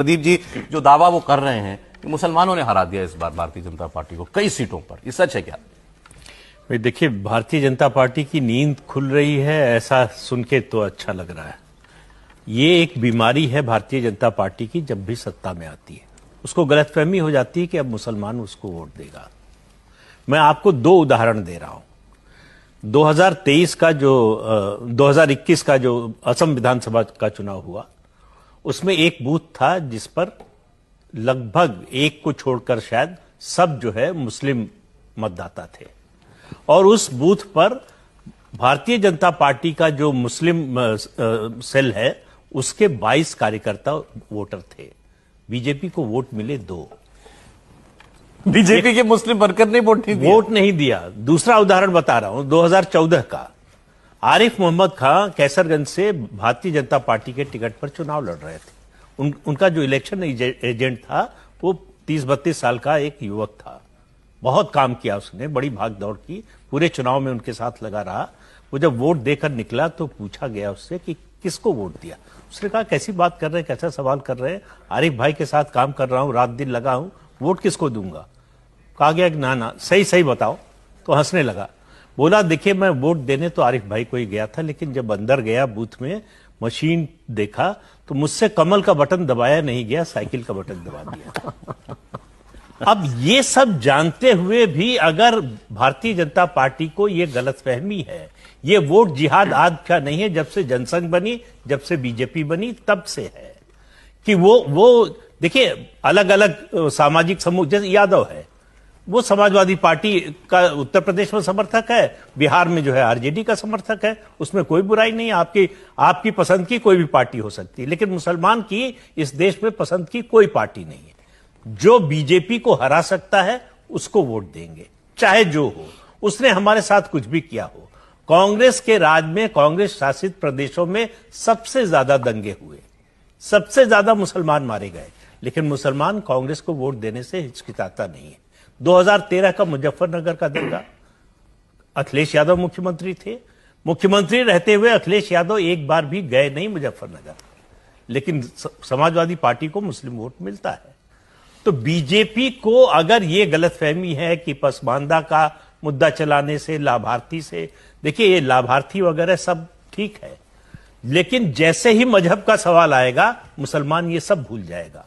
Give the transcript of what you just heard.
प्रदीप जी, जो दावा वो कर रहे हैं कि मुसलमानों ने हरा दिया इस बार भारतीय जनता पार्टी को कई सीटों पर, ये सच है क्या? भाई देखिए, भारतीय जनता पार्टी की नींद खुल रही है ऐसा सुन के तो अच्छा लग रहा है। ये एक बीमारी है भारतीय जनता पार्टी की, जब भी सत्ता में आती है उसको गलतफहमी हो जाती है कि अब मुसलमान उसको वोट देगा। मैं आपको दो उदाहरण दे रहा हूं। 2021 का जो असम विधानसभा का चुनाव हुआ, उसमें एक बूथ था जिस पर लगभग एक को छोड़कर शायद सब जो है मुस्लिम मतदाता थे, और उस बूथ पर भारतीय जनता पार्टी का जो मुस्लिम सेल है उसके 22 कार्यकर्ता वोटर थे। बीजेपी को वोट मिले 2। बीजेपी के मुस्लिम वर्कर ने वोट नहीं दिया। दूसरा उदाहरण बता रहा हूं, 2014 का आरिफ मोहम्मद खां कैसरगंज से भारतीय जनता पार्टी के टिकट पर चुनाव लड़ रहे थे। उनका जो इलेक्शन एजेंट था वो 30-32 साल का एक युवक था। बहुत काम किया उसने, बड़ी भाग दौड़ की, पूरे चुनाव में उनके साथ लगा रहा। वो जब वोट देकर निकला तो पूछा गया उससे कि किसको वोट दिया। उसने कहा कैसी बात कर रहे हैं, कैसा सवाल कर रहे हैं, आरिफ भाई के साथ काम कर रहा हूं, रात दिन लगा हूं, वोट किसको दूंगा। कहा गया कि ना सही सही बताओ। तो हंसने लगा, बोला देखिए मैं वोट देने तो आरिफ भाई को ही गया था, लेकिन जब अंदर गया बूथ में मशीन देखा तो मुझसे कमल का बटन दबाया नहीं गया, साइकिल का बटन दबा दिया। अब ये सब जानते हुए भी अगर भारतीय जनता पार्टी को ये गलतफहमी है, ये वोट जिहाद आज का नहीं है, जब से जनसंघ बनी, जब से बीजेपी बनी तब से है कि वो देखिए अलग अलग सामाजिक समूह, जैसे यादव है वो समाजवादी पार्टी का उत्तर प्रदेश में समर्थक है, बिहार में जो है आरजेडी का समर्थक है, उसमें कोई बुराई नहीं है। आपकी पसंद की कोई भी पार्टी हो सकती है, लेकिन मुसलमान की इस देश में पसंद की कोई पार्टी नहीं है। जो बीजेपी को हरा सकता है उसको वोट देंगे, चाहे जो हो। उसने हमारे साथ कुछ भी किया हो। कांग्रेस के राज में, कांग्रेस शासित प्रदेशों में सबसे ज्यादा दंगे हुए, सबसे ज्यादा मुसलमान मारे गए, लेकिन मुसलमान कांग्रेस को वोट देने से हिचकिचाता नहीं है। 2013 का मुजफ्फरनगर का दंगा, अखिलेश यादव मुख्यमंत्री थे, मुख्यमंत्री रहते हुए अखिलेश यादव एक बार भी गए नहीं मुजफ्फरनगर, लेकिन समाजवादी पार्टी को मुस्लिम वोट मिलता है। तो बीजेपी को अगर ये गलतफहमी है कि पसमानदा का मुद्दा चलाने से, लाभार्थी से, देखिए ये लाभार्थी वगैरह सब ठीक है, लेकिन जैसे ही मजहब का सवाल आएगा मुसलमान ये सब भूल जाएगा।